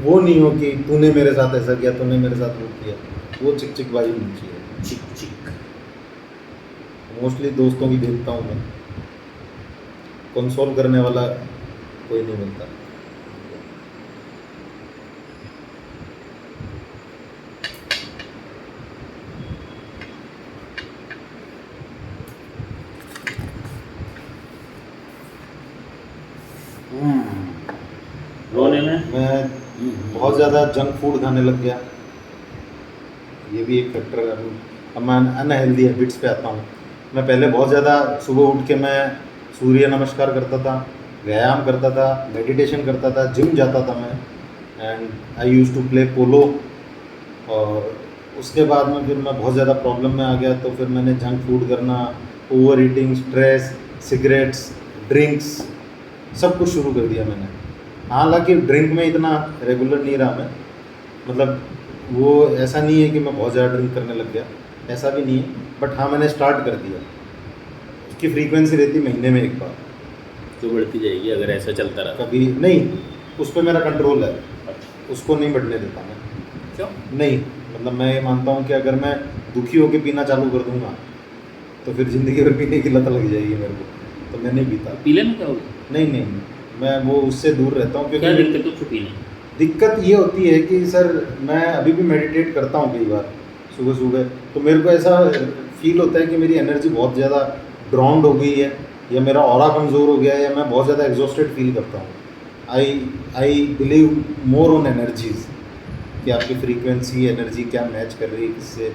वो नहीं हो कि तूने मेरे साथ ऐसा किया, तूने मेरे साथ वो किया, वो चिक चिक बाजी नहीं चाहिए। चिक चिक। मोस्टली दोस्तों की देखता हूँ मैं, कंसोल करने वाला कोई नहीं मिलता। रोने में मैं बहुत ज़्यादा जंक फूड खाने लग गया, ये भी एक फैक्टर है। अब मैं अनहेल्दी हैबिट्स पे आता हूँ। मैं पहले बहुत ज़्यादा सुबह उठ के मैं सूर्य नमस्कार करता था, व्यायाम करता था, मेडिटेशन करता था, जिम जाता था मैं, and I use to play polo. और उसके बाद में फिर मैं बहुत ज़्यादा प्रॉब्लम में आ गया, तो फिर मैंने जंक फूड करना, over eating, stress, cigarettes, drinks, सब कुछ शुरू कर दिया मैंने। हालांकि ड्रिंक में इतना रेगुलर नहीं रहा मैं, मतलब वो ऐसा नहीं है कि मैं बहुत ज़्यादा ड्रिंक करने लग गया, ऐसा भी नहीं है, बट हाँ मैंने स्टार्ट कर दिया। उसकी फ्रीक्वेंसी रहती महीने में एक बार, तो बढ़ती जाएगी अगर ऐसा चलता रहा। कभी नहीं, उस पर मेरा कंट्रोल है, उसको नहीं बढ़ने देता मैं। क्यों? नहीं, मतलब मैं ये मानता हूँ कि अगर मैं दुखी होकर पीना चालू कर दूंगा तो फिर ज़िंदगी भर पीने की लत लग जाएगी मेरे को, तो मैं नहीं पीता। तो पी लेना क्या होगा? नहीं नहीं, मैं वो उससे दूर रहता हूँ क्या क्योंकि दिक्कत उसको पीने? दिक्कत ये होती है कि सर मैं अभी भी मेडिटेट करता हूँ कई बार सुबह सुबह, तो मेरे को ऐसा फील होता है कि मेरी एनर्जी बहुत ज़्यादा ड्राउंड हो गई है, या मेरा ऑरा कमज़ोर हो गया है, या मैं बहुत ज़्यादा एग्जॉस्टेड फील करता हूँ। I believe more on energies, कि आपकी फ्रीक्वेंसी एनर्जी क्या मैच कर रही है किससे।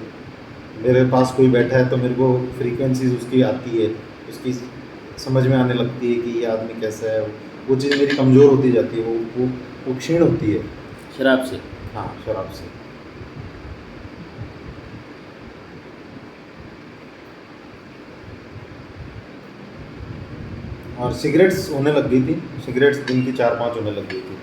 मेरे पास कोई बैठा है तो मेरे को फ्रीक्वेंसीज उसकी आती है, उसकी समझ में आने लगती है कि ये आदमी कैसा है। वो चीज़ मेरी कमज़ोर होती जाती है, वो क्षीण होती है। शराब से? हाँ, शराब से। और सिगरेट्स होने लग गई थी, सिगरेट्स दिन की 4-5 होने लग गई थी।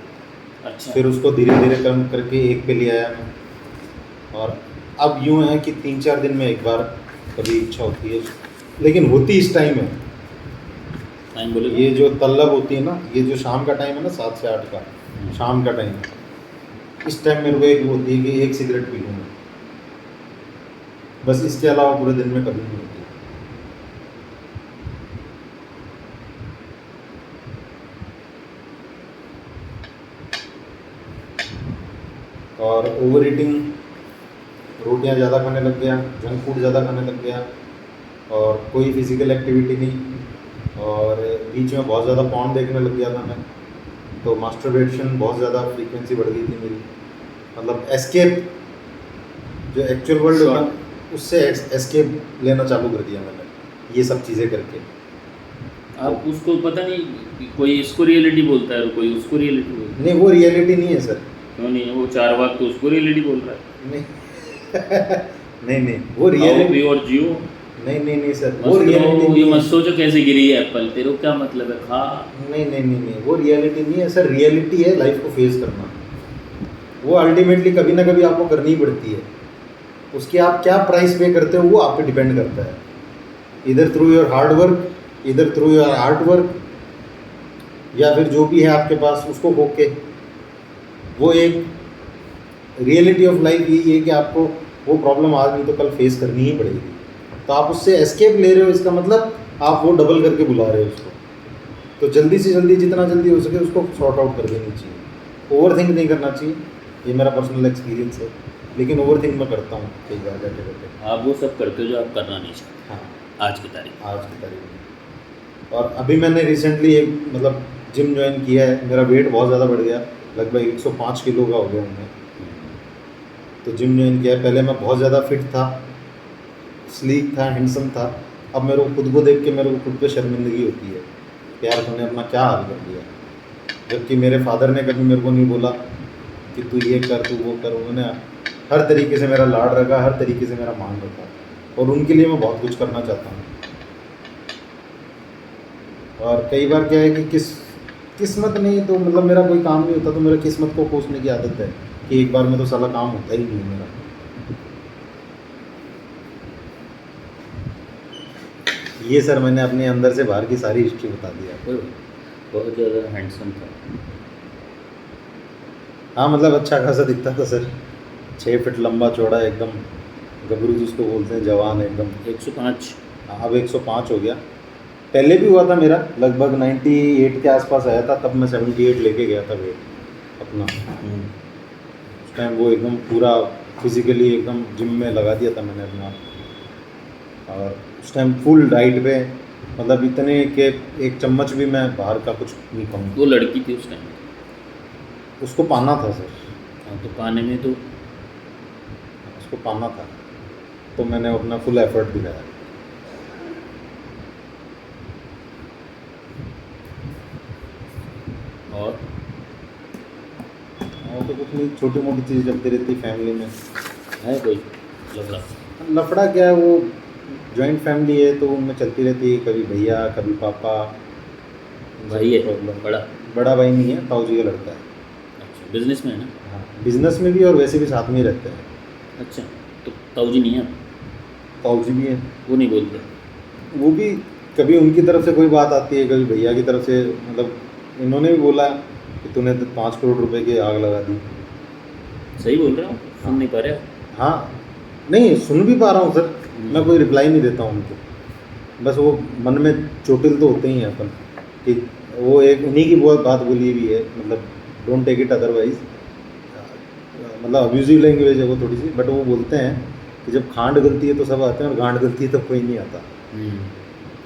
अच्छा। फिर उसको धीरे धीरे कम करके एक पे ले आया मैं। और अब यूँ है कि 3-4 दिन में एक बार कभी इच्छा होती है, लेकिन होती इस टाइम है। टाइम बोले? ये जो तलब होती है ना, ये जो शाम का टाइम है ना 7 से 8 का शाम का टाइम, इस टाइम मेरे को एक होती है कि एक सिगरेट पी लूँ मैं, बस। इसके अलावा पूरे दिन में कभी नहीं होती। और ओवर ईटिंग, रोटियां ज़्यादा खाने लग गया, जंक फूड ज़्यादा खाने लग गया, और कोई फिज़िकल एक्टिविटी नहीं। और बीच में बहुत ज़्यादा पॉर्न देखने लग गया था मैं, तो मास्टरबेशन बहुत ज़्यादा फ्रीक्वेंसी बढ़ गई थी मेरी। मतलब एस्केप, जो एक्चुअल वर्ल्ड होगा उससे एस्केप लेना चालू कर दिया मैंने, ये सब चीज़ें करके। आप उसको पता नहीं, कोई इसको रियलिटी बोलता है और कोई उसको रियलिटी बोलता है। नहीं, वो रियलिटी नहीं है सर। क्यों नहीं है? वो 4 वाक तो उसको रियलिटी बोल रहा है। नहीं नहीं नहीं, वो खाओ रियलिटी पियो और जियो। नहीं नहीं नहीं सर, वो मस्त रियलिटी रहो, नहीं ये है। मत सोचो कैसे गिरी है एप्पल, तेरे को क्या मतलब है, खा। नहीं नहीं नहीं नहीं, वो रियलिटी नहीं है सर। रियलिटी है लाइफ को फेस करना। वो अल्टीमेटली कभी ना कभी आपको करनी ही पड़ती है। उसकी आप क्या प्राइस पे करते हो वो आप पे डिपेंड करता है, इधर थ्रू योर हार्ड वर्क, इधर थ्रू योर आर्ट वर्क, या फिर जो भी है आपके पास उसको खो के। वो एक रियलिटी ऑफ लाइफ यही है कि आपको वो प्रॉब्लम आज नहीं तो कल फेस करनी ही पड़ेगी। तो आप उससे एस्केप ले रहे हो, इसका मतलब आप वो डबल करके बुला रहे हो उसको। तो जल्दी से जल्दी, जितना जल्दी हो सके उसको सॉर्ट आउट कर देनी चाहिए। ओवर थिंक नहीं करना चाहिए, ये मेरा पर्सनल एक्सपीरियंस है। लेकिन ओवर थिंक मैं करता हूँ कई बार बैठे बैठे। आप वो सब करते हो जो आप करना नहीं चाहते हाँ, आज की तारीख आज की तारीख में। और अभी मैंने रिसेंटली एक मतलब जिम ज्वाइन किया है। मेरा वेट बहुत ज़्यादा बढ़ गया, लगभग 105 किलो का हो गया हूँ मैं। तो जिम ज्वाइन किया है। पहले मैं बहुत ज़्यादा फिट था, स्लीक था, हैंडसम था। अब मेरे को खुद को देख के मेरे को खुद पे शर्मिंदगी होती है कि यार तुमने अपना क्या हाल कर दिया। जबकि मेरे फादर ने कभी मेरे को नहीं बोला कि तू ये कर, तू वो कर। उन्होंने हर तरीके से मेरा लाड रखा, हर तरीके से मेरा मान रखा, और उनके लिए मैं बहुत कुछ करना चाहता हूँ। और कई बार क्या है कि किस्मत नहीं तो मतलब मेरा कोई काम नहीं होता, तो मेरा किस्मत को कोसने की आदत है कि एक बार में तो साला काम होता ही नहीं मेरा। ये सर मैंने अपने अंदर से बाहर की सारी हिस्ट्री बता दी आपको। बहुत ज़्यादा हैंडसम था। हाँ, मतलब अच्छा खासा दिखता था सर। 6 फीट लंबा चौड़ा, एकदम गबरू जिसको बोलते हैं, जवान एकदम। 105? अब 105 हो गया। पहले भी हुआ था मेरा, लगभग 98 के आसपास आया था, तब मैं 78 लेके गया था वेट अपना। उस टाइम वो एकदम पूरा फिजिकली एकदम जिम में लगा दिया था मैंने अपना। और उस टाइम फुल डाइट पे, मतलब इतने के एक चम्मच भी मैं बाहर का कुछ नहीं खाऊंगा। वो लड़की थी उस टाइम? उसको पाना था सर। हाँ, तो पाने में तो उसको पाना था, तो मैंने अपना फुल एफर्ट दिखाया। और तो कुछ नहीं, छोटी मोटी चीज़ चलती रहती फैमिली में। है कोई लफड़ा? लफड़ा क्या है, वो जॉइंट फैमिली है तो उनमें चलती रहती है, कभी भैया कभी पापा। भाई है प्रॉब्लम। बड़ा? बड़ा भाई नहीं है, ताऊ जी का लड़का है। अच्छा, बिजनेस में है ना? हाँ, बिजनेस में भी और वैसे भी साथ में ही रहते हैं। अच्छा, तो ताऊ जी नहीं है? ताऊ जी भी हैं, वो नहीं बोलते? वो भी कभी उनकी तरफ से कोई बात आती है, कभी भैया की तरफ से। मतलब इन्होंने भी बोला कि तूने तो 5 करोड़ रुपए की आग लगा दी। सही बोल रहा हूँ, सुन नहीं पा रहे हो? हाँ नहीं सुन भी पा रहा हूँ सर, मैं कोई रिप्लाई नहीं देता हूँ उनको, बस वो मन में चोटिल तो होते ही हैं अपन कि वो एक उन्हीं की बहुत बात बोली भी है, मतलब डोंट टेक इट अदरवाइज, मतलब अब्यूजिव लैंग्वेज है वो थोड़ी सी, बट वो बोलते हैं कि जब खांड गलती है तो सब आते हैं और गांड गलती है तो कोई नहीं आता।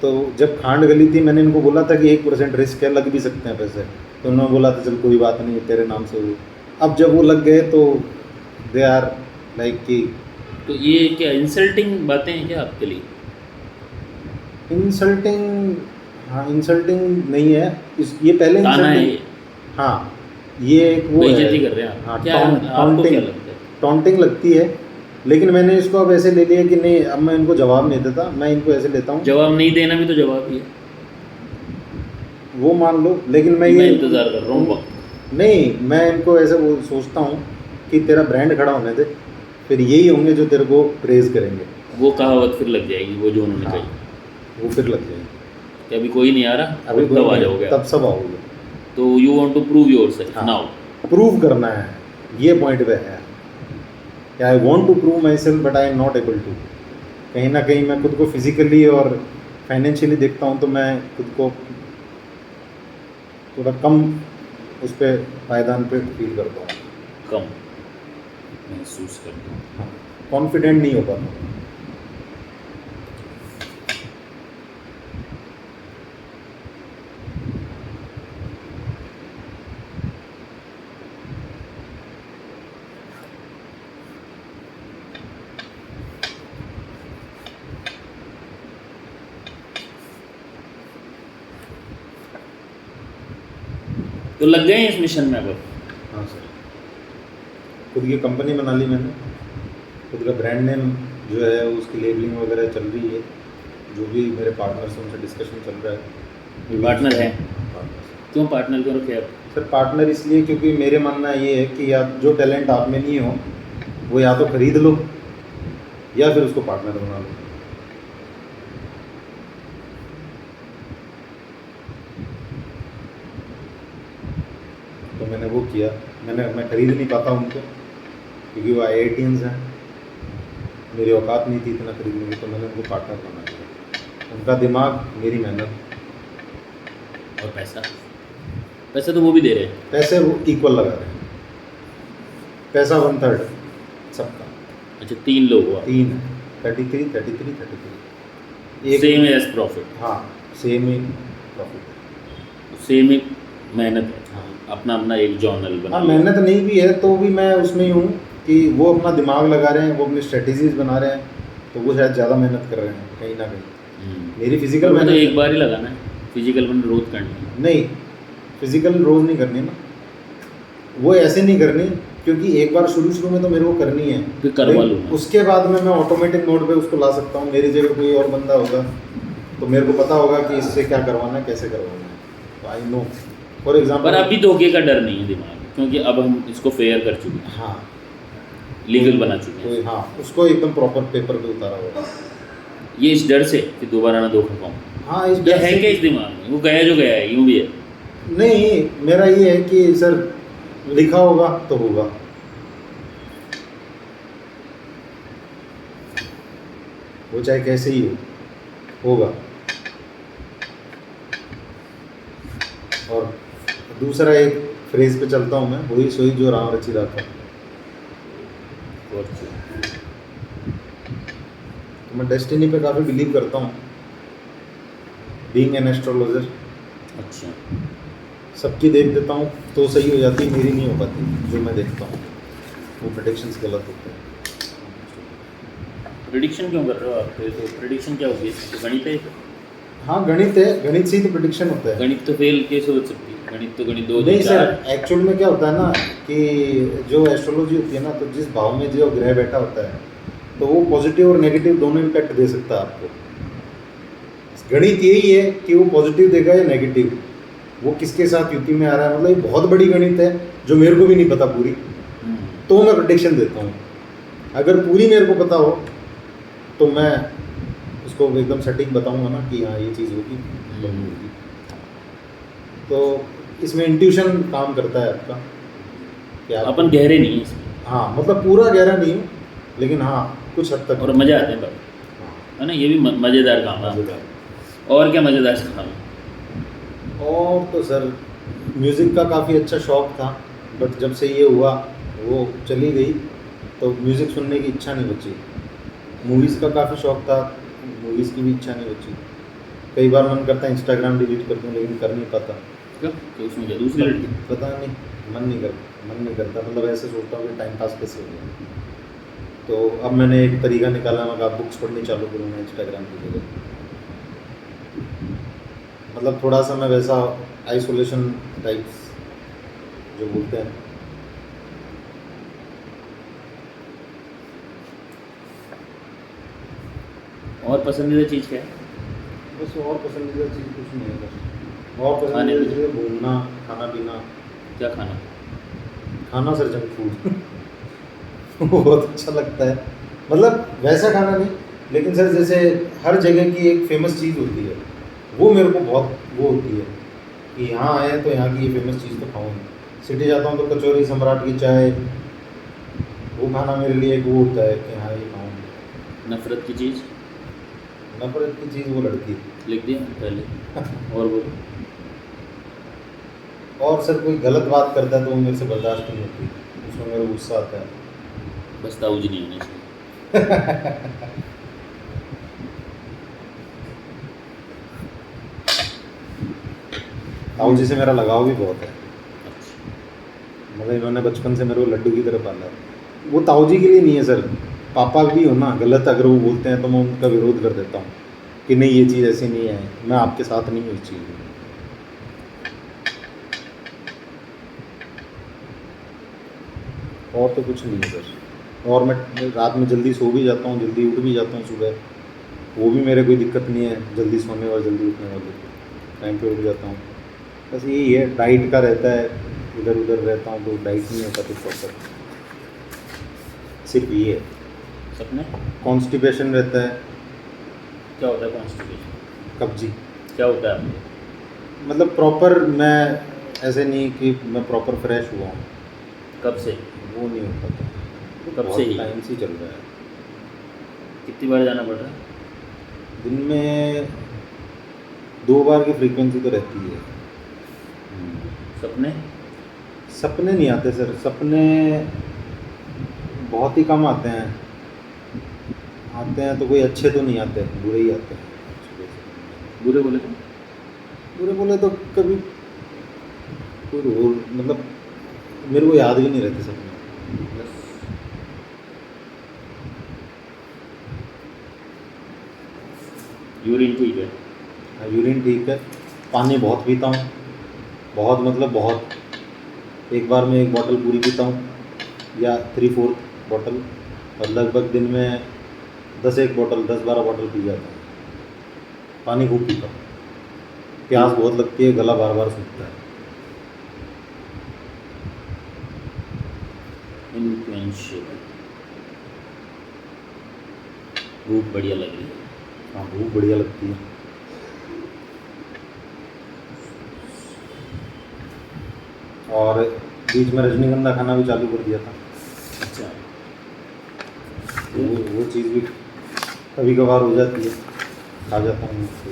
तो जब खांड गली थी मैंने इनको बोला था कि 1% रिस्क है, लग भी सकते हैं पैसे, तो उन्होंने बोला था चल कोई बात नहीं तेरे नाम से हुई। अब जब वो लग गए तो दे आर लाइक कि तो ये क्या इंसल्टिंग बातें हैं क्या आपके लिए? इंसल्टिंग, हाँ इंसल्टिंग नहीं है ये पहले ताना है इंसल्टिंग, ये? हाँ ये एक वो बेइज्जती है, कर रहे हैं आप? हाँ क्या आपको क्या लगता है? टॉन्टिंग लगती है, लेकिन मैंने इसको अब ऐसे ले लिया कि नहीं अब मैं इनको जवाब नहीं देता, मैं इनको ऐसे लेता हूँ जवाब नहीं देना भी तो जवाब ही है। वो मान लो, लेकिन मैं मैं ये इंतजार कर रहा हूँ वक्त। नहीं मैं इनको ऐसे वो सोचता हूँ कि तेरा ब्रांड खड़ा होने दे, फिर यही होंगे जो तेरे को प्रेज करेंगे। वो कहावत फिर लग जाएगी, वो जो उन्होंने हाँ, कही वो फिर लग जाएगी, कि अभी कोई नहीं आ रहा, अभी अभी तब आ जाओगे तब आप। सब आओगे। तो you want to prove yourself हाँ। नाउ। प्रूव करना है, ये पॉइंट पे है कि I want to prove myself but I am not able to. कहीं ना कहीं मैं खुद को फिजिकली और फाइनेंशियली देखता हूँ तो मैं खुद को थोड़ा कम उस पर पायदान पे फील करता हूँ, कम महसूस करता हूँ। हाँ कॉन्फिडेंट नहीं हो पाता। तो लग गए हैं इस मिशन में अब? हाँ सर, खुद की कंपनी बना ली मैंने, खुद का ब्रांड नेम जो है उसकी लेबलिंग वगैरह चल रही है, जो भी मेरे पार्टनर्स हैं उनसे डिस्कशन चल रहा है। पार्टनर है? पार्टनर्स, क्यों पार्टनर क्यों रखे आप? सर पार्टनर इसलिए क्योंकि मेरे मानना ये है कि या जो टैलेंट आप में नहीं हो वो या तो खरीद लो या फिर उसको पार्टनर बना लो। तो मैंने वो किया, मैं खरीद नहीं पाता उनको क्योंकि वो IITians हैं, मेरी औकात नहीं थी इतना खरीदने की, तो मैंने उनको पार्टनर बना दिया। उनका दिमाग, मेरी मेहनत। और पैसा? पैसा तो वो भी दे रहे हैं। पैसे वो इक्वल लगा रहे हैं, पैसा 1/3 सबका। अच्छा 3 लोग हुआ। 3 है, 33 33 33 एक सेम एज प्रॉफिट। हाँ सेम ही प्रॉफिट, सेम ही मेहनत है। हाँ अपना अपना एक जर्नल बना हाँ लिया। मेहनत नहीं भी है तो भी मैं उसमें ही हूँ कि वो अपना दिमाग लगा रहे हैं, वो अपनी स्ट्रेटेजीज बना रहे हैं, तो वो शायद ज़्यादा मेहनत कर रहे हैं कहीं ना कहीं। मेरी फिजिकल पर वो तो मेहनत एक बार ही लगाना है, फिजिकल में रोज करनी है। नहीं, फिजिकल रोज़ नहीं करनी ना, वो ऐसे नहीं करनी क्योंकि एक बार शुरू में तो मेरे को करनी है, फिर करवा लेकिन लूँगा। उसके बाद में मैं ऑटोमेटिक मोड पे उसको ला सकता हूँ। मेरी जगह कोई और बंदा होगा तो मेरे को पता होगा कि इससे क्या करवाना है, कैसे करवाना है, तो आई नो। फॉर पर एग्जाम्पल अभी धोखे का डर नहीं है दिमाग में, क्योंकि अब हम इसको फेयर कर चुके हैं, हाँ लीगल बना चुके कोई हैं। हाँ उसको एकदम प्रॉपर पेपर पे उतारा होगा। ये इस डर से कि दोबारा ना धोखा पाऊँ, हाँ इस ये डर है से- क्या इस दिमाग में? वो गया जो गया है, यूँ भी है। नहीं, मेरा ये है कि सर लिखा होगा तो होगा, वो चाहे कैसे ही होगा। और दूसरा एक फ्रेज पे चलता हूँ मैं, वही सोई जो राम रचि राखा। और तो मैं डेस्टिनी पे काफ़ी बिलीव करता हूँ, बीइंग एन एस्ट्रोलॉजर। अच्छा, सबकी देख देता हूँ तो सही हो जाती, मेरी नहीं हो पाती जो मैं देखता हूँ, वो प्रेडिक्शंस गलत होते हैं। प्रेडिक्शन क्यों कर रहे हो आप? तो प्रेडिक्शन क्या होगी? तो गणित है? हाँ गणित है, गणित से ही तो प्रेडिक्शन होता है। गणित तो फेल कैसे हो सकती है? गणित तो गणित 2 नहीं 2 सर, 4। एक्चुअल में क्या होता है ना कि जो एस्ट्रोलॉजी होती है ना, तो जिस भाव में जो ग्रह बैठा होता है तो वो पॉजिटिव और नेगेटिव दोनों इम्पैक्ट दे सकता है आपको। गणित यही है कि वो पॉजिटिव देगा या नेगेटिव, वो किसके साथ युति में आ रहा है। मतलब ये बहुत बड़ी गणित है जो मेरे को भी नहीं पता पूरी, तो मैं प्रेडिक्शन देता हूँ। अगर पूरी मेरे को पता हो तो मैं उसको एकदम सटीक बताऊंगा ना कि हाँ ये चीज़ होगी, होगी। तो इसमें इंट्यूशन काम करता है आपका कि आप अपन गहरे नहीं है इसमें। हाँ मतलब पूरा गहरा नहीं हूँ, लेकिन हाँ कुछ हद तक। और मज़े आते हैं पर, हाँ, है ना, ये भी मज़ेदार काम है। मज़ेदार। और क्या मज़ेदार सा काम है? और तो सर म्यूज़िक का काफ़ी अच्छा शौक था, बट जब से ये हुआ वो चली गई तो म्यूज़िक सुनने की इच्छा नहीं बची। मूवीज़ का काफ़ी शौक था, मूवीज़ की भी इच्छा नहीं बची। कई बार मन करता है इंस्टाग्राम डिलीट कर दूँ, लेकिन कर नहीं पाता। क्यों? तो उसमें क्या दूसरी लड़की? पता नहीं, मन नहीं करता, मतलब ऐसे सोचता हूँ कि टाइम पास कैसे हो गया। तो अब मैंने एक तरीका निकाला, मैं कहा बुक्स पढ़नी चालू करूँगा इंस्टाग्राम की जगह। मतलब थोड़ा सा मैं वैसा आइसोलेशन टाइप्स जो बोलते हैं। और पसंदीदा चीज़ क्या है? बस और पसंदीदा चीज़ कुछ नहीं है बस। और खाने पसंदीदा में? चीज़ है घूमना, खाना पीना। क्या खाना? खाना सर जंक फूड वो बहुत अच्छा लगता है, मतलब वैसा खाना नहीं, लेकिन सर जैसे हर जगह की एक फेमस चीज़ होती है, वो मेरे को बहुत वो होती है कि यहाँ आए तो यहाँ की ये फेमस चीज़ तो खाऊँ। सिटी जाता हूँ तो कचौरी सम्राट की चाय, वो खाना मेरे लिए एक वो होता है कि हाँ ये खाऊँ। नफ़रत की चीज़? नफरत की चीज़ वो लड़की। लिख दिया मैंने पहले। और बोलो। और सर कोई गलत बात करता है तो वो मेरे से बर्दाश्त नहीं होती, उसमें मेरा गुस्सा आता है। बस ताऊजी नहीं होने चाहिए। ताऊ जी से मेरा लगाव भी बहुत है, अच्छा। मतलब इन्होंने बचपन से मेरे को लड्डू की तरह पाला है। वो ताऊ जी के लिए नहीं है सर, पापा भी हो ना गलत अगर वो बोलते हैं तो मैं उनका विरोध कर देता हूँ कि नहीं ये चीज़ ऐसी नहीं है, मैं आपके साथ नहीं हूँ इस चीज़ में। और तो कुछ नहीं है सर। और मैं रात में जल्दी सो भी जाता हूँ, जल्दी उठ भी जाता हूँ सुबह, वो भी मेरे कोई दिक्कत नहीं है, जल्दी सोने और जल्दी उठने वाली, टाइम पे उठ जाता हूँ। बस यही है, डाइट का रहता है, इधर उधर रहता हूँ तो डाइट नहीं होता कुछ प्रॉपर, सिर्फ ये है। सपने? कॉन्स्टिपेशन रहता है, क्या होता है कॉन्स्टिपेशन? कब्जी। क्या होता है आपको? मतलब प्रॉपर मैं ऐसे नहीं कि मैं प्रॉपर फ्रेश हुआ हूँ, कब से? वो नहीं हो पाता। कब से ही? टाइम से ही चल रहा है। कितनी बार जाना पड़ रहा है? दिन में 2 बार की फ्रीक्वेंसी तो रहती है। सपने? सपने नहीं आते सर, सपने बहुत ही कम आते हैं, आते हैं तो कोई अच्छे तो नहीं आते, बुरे ही आते हैं। बुरे बोले तो? बुरे बोले तो कभी कोई रोल, मतलब मेरे को याद भी नहीं रहते सपने। बस। यूरिन ठीक है? यूरिन ठीक है। पानी बहुत पीता हूँ, बहुत मतलब बहुत, एक बार में 1 बॉटल पूरी पीता हूँ या 3/4 बॉटल, और लगभग दिन में 10-1 बॉटल 10-12 बॉटल पी जाता हूँ। पानी खूब पीता हूँ, प्यास बहुत लगती है, गला बार बार सूखता है। इन्फ्लुएंशियल। भूख बढ़िया लग रही है। हाँ भूख बढ़िया लगती है। और बीच में रजनीगंधा खाना भी चालू कर दिया था, अच्छा। तो वो चीज़ भी कभी कभार हो जाती है, खा जाता हूँ उसको।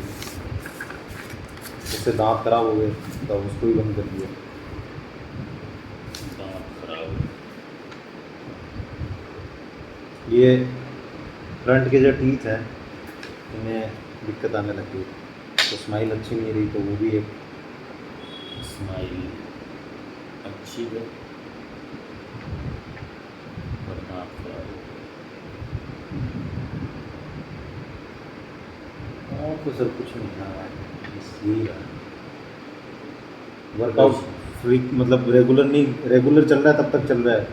उससे दांत खराब हो गए तो उसको भी बंद कर दिया। दांत खराब? ये फ्रंट के जो टीथ हैं इन्हें दिक्कत आने लगी, तो स्माइल अच्छी नहीं रही, तो वो भी एक। स्माइल अच्छी है पर दांत खराब है। और तो सर कुछ नहीं है, बस यही रहा। वर्कआउट फ्री मतलब रेगुलर नहीं, रेगुलर चल रहा है तब तक चल रहा है,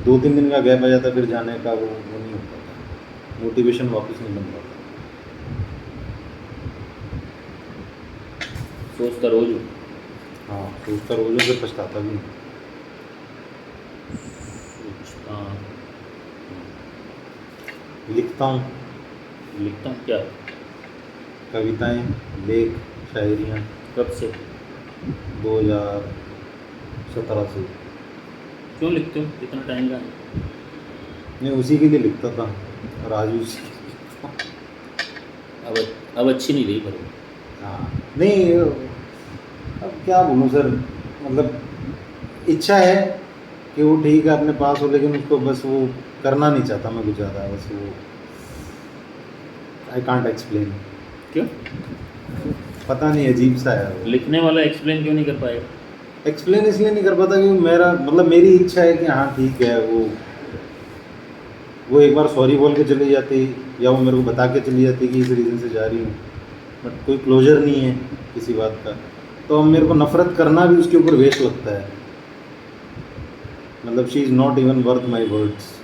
2-3 दिन का गैप आ जाता है फिर जाने का वो नहीं हो पाता, मोटिवेशन वापस नहीं बन पाता। सोचता रोज हूँ। हाँ सोचता रोज हूँ, फिर पछताता भी। सोचता लिखता हूँ, लिखता हूँ क्या? कविताएं, लेख, शायरियाँ। कब से? 2017 से। क्यों लिखते हो इतना टाइम का? मैं उसी के लिए लिखता था और आज भी उसी अब अब अच्छी नहीं रही पर हाँ नहीं, अब क्या बोलूँ सर, मतलब इच्छा है कि वो ठीक है अपने पास हो, लेकिन उसको बस वो करना नहीं चाहता मैं कुछ ज़्यादा, बस वो आई कांट एक्सप्लेन, क्यों? पता नहीं अजीब सा है वो। लिखने वाला एक्सप्लेन क्यों नहीं कर पाएगा? एक्सप्लेन इसलिए नहीं कर पाता क्योंकि मेरा मतलब मेरी इच्छा है कि हाँ ठीक है, वो एक बार सॉरी बोल के चली जाती, या वो मेरे को बता के चली जाती कि इस रीज़न से जा रही हूँ, बट कोई क्लोजर नहीं है किसी बात का, तो अब मेरे को नफ़रत करना भी उसके ऊपर वेस्ट लगता है, मतलब she is not even worth my words.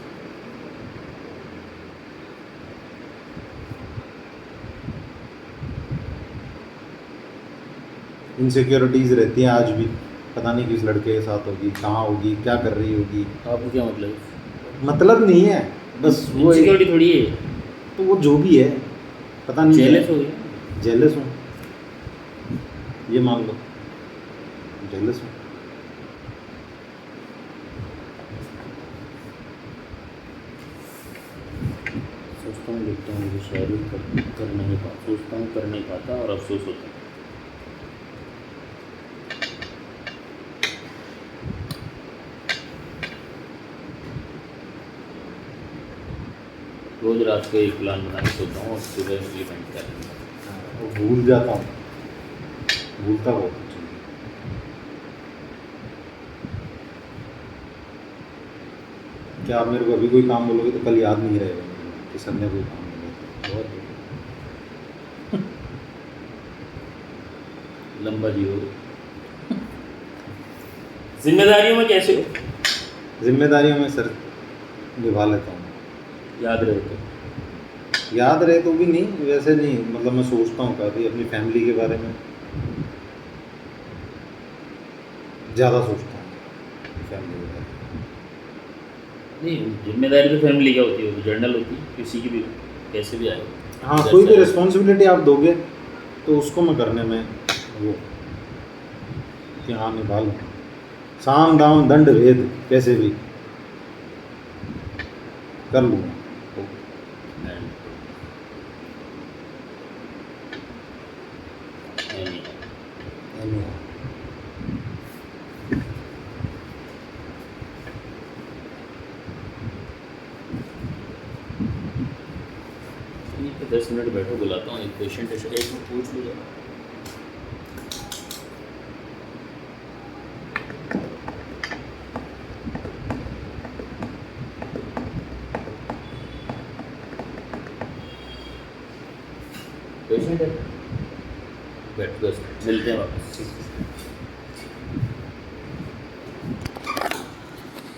Insecurities रहती हैं आज भी, पता नहीं किस लड़के के साथ होगी, कहाँ होगी, क्या कर रही होगी, आपको क्या मतलब? मतलब नहीं है, बस वो इनसिक्योरिटी थोड़ी है, तो वो जो भी है पता नहीं जेलस हो गया। जेलस हूँ, ये मान लो जेलस हूँ। सोचता हूँ लिखता हूँ, मुझे शायरी कर नहीं पाता, सोचता हूँ कर नहीं पाता और अफसोस होता है। रोज रात को एक प्लान बना के सोता हूँ और सुबह इम्प्लीमेंट कर लेता हूँ। वो भूल जाता हूँ, भूलता बहुत कुछ है। क्या आप मेरे को अभी कोई काम बोलोगे तो कल याद नहीं रहेगा मेरे को कि सर ने कोई काम बोला था, बहुत लंबा जीव जिम्मेदारियों में कैसे हो? जिम्मेदारियों में सर निभा लेता हूँ, याद रहे तो याद रहे तो भी नहीं, वैसे नहीं, मतलब मैं सोचता हूँ काफ़ी अपनी फैमिली के बारे में, ज़्यादा सोचता हूँ फैमिली के बारे में। नहीं, जिम्मेदारी तो फैमिली क्या होती है, वो जर्नल होती है किसी की भी, कैसे भी आए। हाँ कोई भी रिस्पॉन्सिबिलिटी आप दोगे तो उसको मैं करने में वो कि हाँ निभा लूँ, साम दाम दंड भेद कैसे भी कर लूँगा। ठीक है, 10 मिनट बैठो, बुलाता हूँ एक पेशेंट है, एक मिनट पूछ लो। पेशेंट है, बैठ, बस मिलते हैं वापस।